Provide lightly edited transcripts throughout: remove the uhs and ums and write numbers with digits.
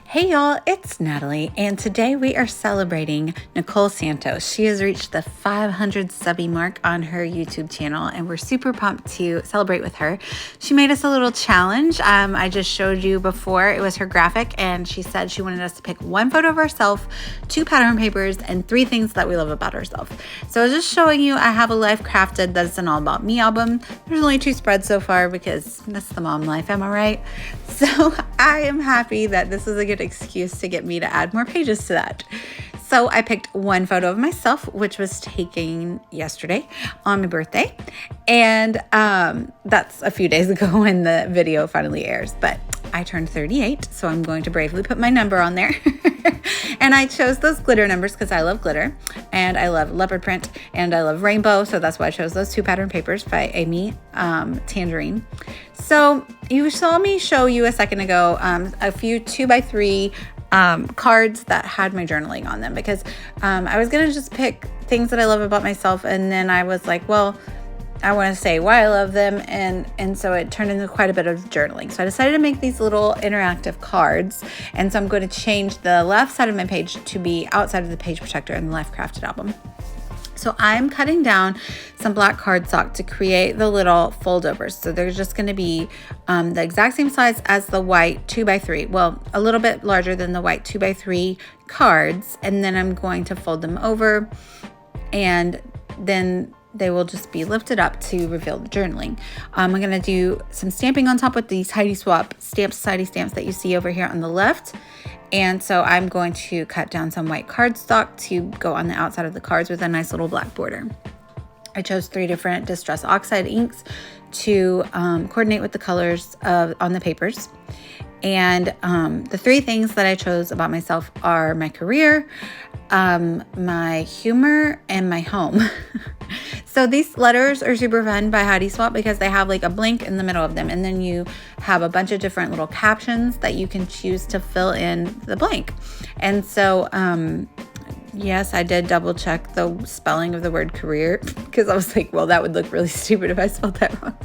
Hey y'all, it's Natalie, and today we are celebrating Nicole Santos. She has reached the 500 subbie mark on her YouTube channel, and we're super pumped to celebrate with her. She made us a little challenge. I just showed you before. It was her graphic, and she said she wanted us to pick one photo of herself, 2 pattern papers, and 3 things that we love about herself. So I was just showing you, I have a Life Crafted That's an All About Me album. There's only 2 spreads so far because that's the mom life, am I right? So I am happy that this is a good excuse to get me to add more pages to that. So I picked one photo of myself, which was taken yesterday on my birthday. And that's a few days ago when the video finally airs. But I turned 38, so I'm going to bravely put my number on there. And I chose those glitter numbers because I love glitter and I love leopard print and I love rainbow. So that's why I chose those 2 pattern papers by Amy Tangerine. So you saw me show you a second ago a few 2x3 cards that had my journaling on them because I was going to just pick things that I love about myself. And then I was like, well, I want to say why I love them, and so it turned into quite a bit of journaling. So I decided to make these little interactive cards, and so I'm going to change the left side of my page to be outside of the page protector in the Life Crafted album. So I'm cutting down some black cardstock to create the little foldovers. So they're just going to be the exact same size as the white 2x3. Well, a little bit larger than the white 2x3 cards, and then I'm going to fold them over, and then they will just be lifted up to reveal the journaling. I'm going to do some stamping on top with these Heidi Swap stamps, society stamps that you see over here on the left. And so I'm going to cut down some white cardstock to go on the outside of the cards with a nice little black border. I chose 3 different Distress Oxide inks to coordinate with the colors on the papers. And the 3 things that I chose about myself are my career, my humor, and my home. So these letters are super fun by Heidi Swap because they have like a blank in the middle of them, and then you have a bunch of different little captions that you can choose to fill in the blank. And so yes, I did double check the spelling of the word career because I was like, well, that would look really stupid if I spelled that wrong.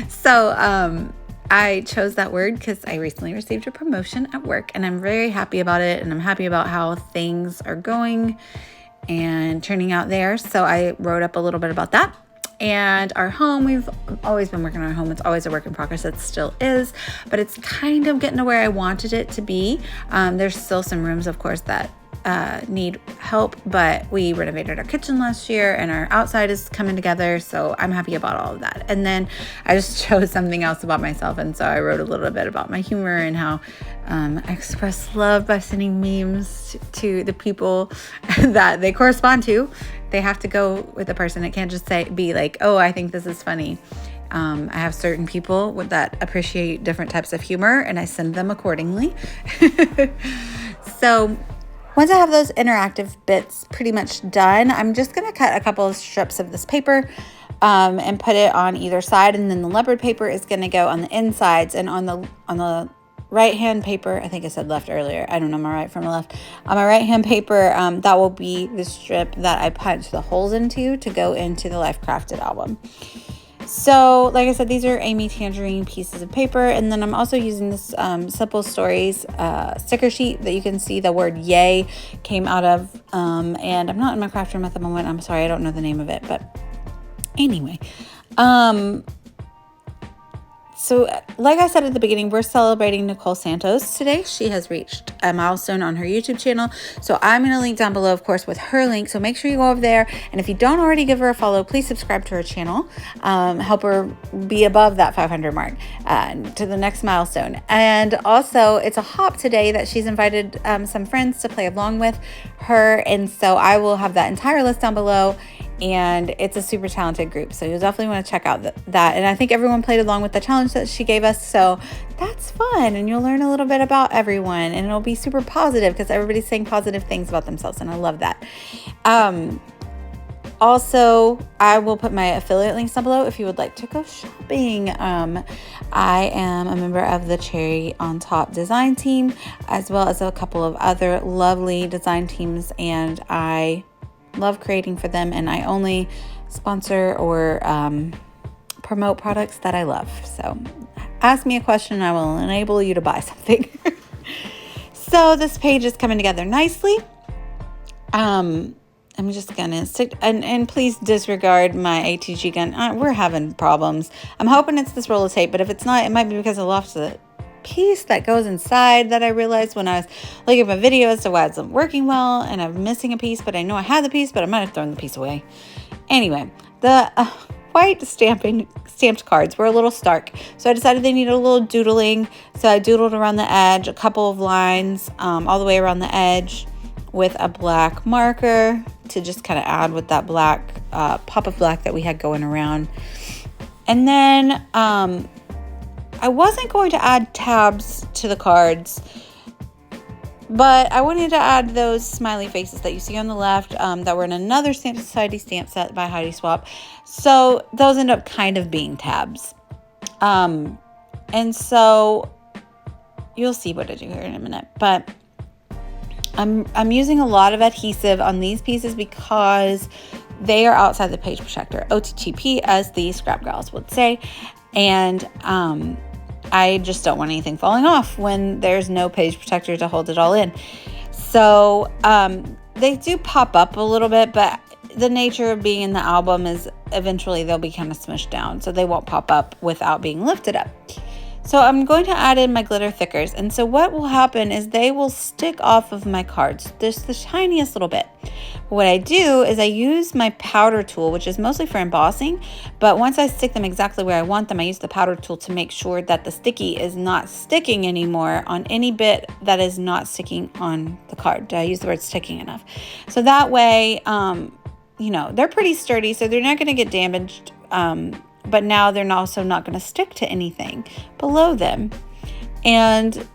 So I chose that word because I recently received a promotion at work, and I'm very happy about it, and I'm happy about how things are going and turning out there. So I wrote up a little bit about that. And our home, we've always been working on our home. It's always a work in progress. It still is, but it's kind of getting to where I wanted it to be. There's still some rooms, of course, that need help, but we renovated our kitchen last year and our outside is coming together. So I'm happy about all of that. And then I just chose something else about myself. And so I wrote a little bit about my humor and how I express love by sending memes to the people that they correspond to. They have to go with the person. It can't just be like, oh, I think this is funny. I have certain people that appreciate different types of humor, and I send them accordingly. So once I have those interactive bits pretty much done, I'm just going to cut a couple of strips of this paper and put it on either side. And then the leopard paper is going to go on the insides, and on the right-hand paper, I think I said left earlier. I don't know my right from my left. On my right-hand paper, that will be the strip that I punch the holes into to go into the Life Crafted album. So, like I said, these are Amy Tangerine pieces of paper. And then I'm also using this Simple Stories sticker sheet that you can see the word yay came out of. And I'm not in my craft room at the moment. I'm sorry, I don't know the name of it. But anyway, so like I said at the beginning, we're celebrating Nicole Santos today. She has reached a milestone on her YouTube channel. So I'm going to link down below, of course, with her link. So make sure you go over there. And if you don't already give her a follow, please subscribe to her channel. Help her be above that 500 mark to the next milestone. And also, it's a hop today that she's invited some friends to play along with her. And so I will have that entire list down below. And it's a super talented group, so you'll definitely want to check out that. And I think everyone played along with the challenge that she gave us, so that's fun. And you'll learn a little bit about everyone, and it'll be super positive because everybody's saying positive things about themselves, and I love that. Also, I will put my affiliate links down below if you would like to go shopping. I am a member of the Cherry on Top design team, as well as a couple of other lovely design teams, and I love creating for them, and I only sponsor or promote products that I love. So ask me a question and I will enable you to buy something. So this page is coming together nicely. I'm just gonna stick, and please disregard my ATG gun. We're having problems. I'm hoping it's this roll of tape, but if it's not, it might be because I lost the piece that goes inside that I realized when I was looking at my video as to why it's not working well, and I'm missing a piece, but I know I had the piece, but I might have thrown the piece away. Anyway, the white stamped cards were a little stark, so I decided they needed a little doodling. So I doodled around the edge, a couple of lines all the way around the edge with a black marker to just kind of add with that black pop of black that we had going around. And then I wasn't going to add tabs to the cards, but I wanted to add those smiley faces that you see on the left that were in another Stamp Society stamp set by Heidi Swap. So those end up kind of being tabs. And so you'll see what I do here in a minute. But I'm using a lot of adhesive on these pieces because they are outside the page protector, OTTP, as the scrap gals would say. And I just don't want anything falling off when there's no page protector to hold it all in. So they do pop up a little bit, but the nature of being in the album is eventually they'll be kind of smushed down, so they won't pop up without being lifted up. So I'm going to add in my glitter thickers, and so what will happen is they will stick off of my cards just the tiniest little bit. What I do is I use my powder tool, which is mostly for embossing, but once I stick them exactly where I want them, I use the powder tool to make sure that the sticky is not sticking anymore on any bit that is not sticking on the card. Did I use the word sticking enough? So that way, you know, they're pretty sturdy, so they're not going to get damaged, but now they're also not going to stick to anything below them. And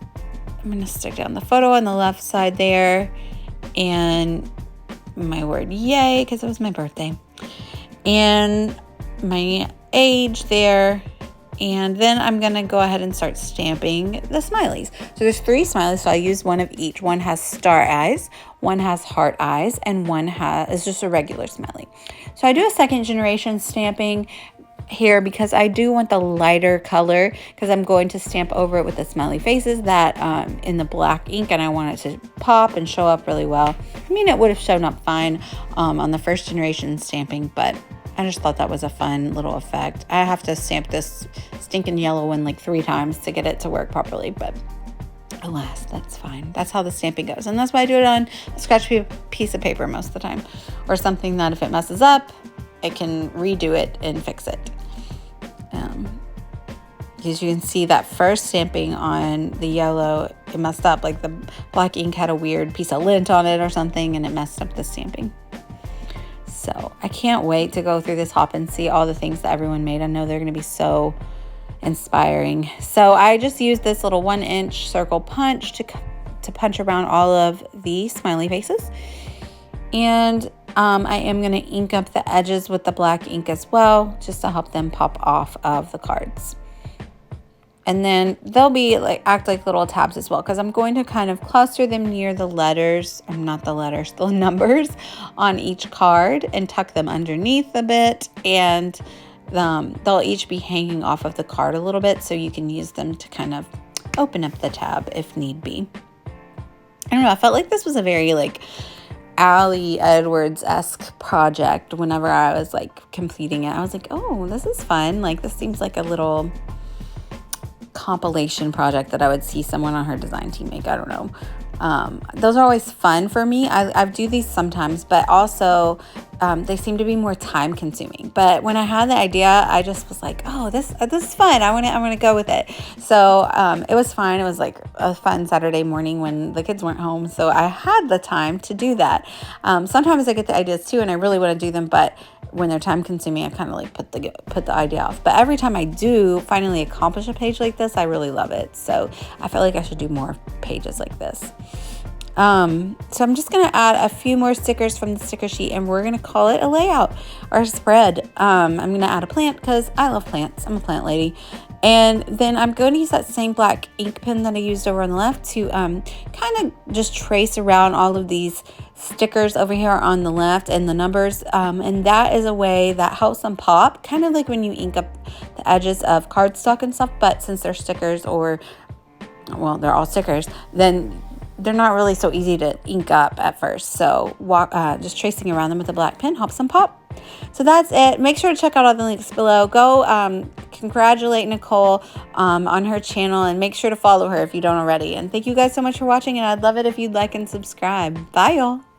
I'm going to stick down the photo on the left side there, and my word yay, because it was my birthday, and my age there. And then I'm going to go ahead and start stamping the smileys. So there's 3 smileys, so I use one of each. One has star eyes, one has heart eyes, and one is just a regular smiley. So I do a second generation stamping here because I do want the lighter color, because I'm going to stamp over it with the smiley faces that in the black ink, and I want it to pop and show up really well. I mean, it would have shown up fine on the first generation stamping, but I just thought that was a fun little effect. I have to stamp this stinking yellow one like 3 times to get it to work properly, but alas, that's fine. That's how the stamping goes, and that's why I do it on a scratch piece of paper most of the time, or something that if it messes up, I can redo it and fix it. As you can see, that first stamping on the yellow, it messed up. Like the black ink had a weird piece of lint on it or something, and it messed up the stamping. So I can't wait to go through this hop and see all the things that everyone made. I know they're going to be so inspiring. So I just used this little 1-inch circle punch to punch around all of the smiley faces. And I am going to ink up the edges with the black ink as well, just to help them pop off of the cards. And then they'll be act like little tabs as well, because I'm going to kind of cluster them near the letters, or not the letters, the numbers on each card, and tuck them underneath a bit. And they'll each be hanging off of the card a little bit, so you can use them to kind of open up the tab if need be. I don't know, I felt like this was a very Allie Edwards-esque project. Whenever I was completing it, I was like, oh, this is fun. This seems like a little compilation project that I would see someone on her design team make. I don't know. Those are always fun for me. I do these sometimes, but also they seem to be more time consuming. But when I had the idea, I just was like, oh, this is fun. I want to go with it. So it was fine. It was a fun Saturday morning when the kids weren't home. So I had the time to do that. Sometimes I get the ideas too, and I really want to do them, but when they're time consuming, I kind of put the idea off. But every time I do finally accomplish a page like this, I really love it. So I felt like I should do more pages like this. So I'm just going to add a few more stickers from the sticker sheet, and we're going to call it a layout or a spread. I'm going to add a plant because I love plants. I'm a plant lady. And then I'm going to use that same black ink pen that I used over on the left to kind of just trace around all of these stickers over here on the left and the numbers. And that is a way that helps them pop, kind of like when you ink up the edges of cardstock and stuff. But since they're stickers, or, well, they're all stickers, then they're not really so easy to ink up at first. So just tracing around them with a black pen helps them pop. So that's it. Make sure to check out all the links below. Go congratulate Nicole on her channel, and make sure to follow her if you don't already. And thank you guys so much for watching, and I'd love it if you'd like and subscribe. Bye, y'all.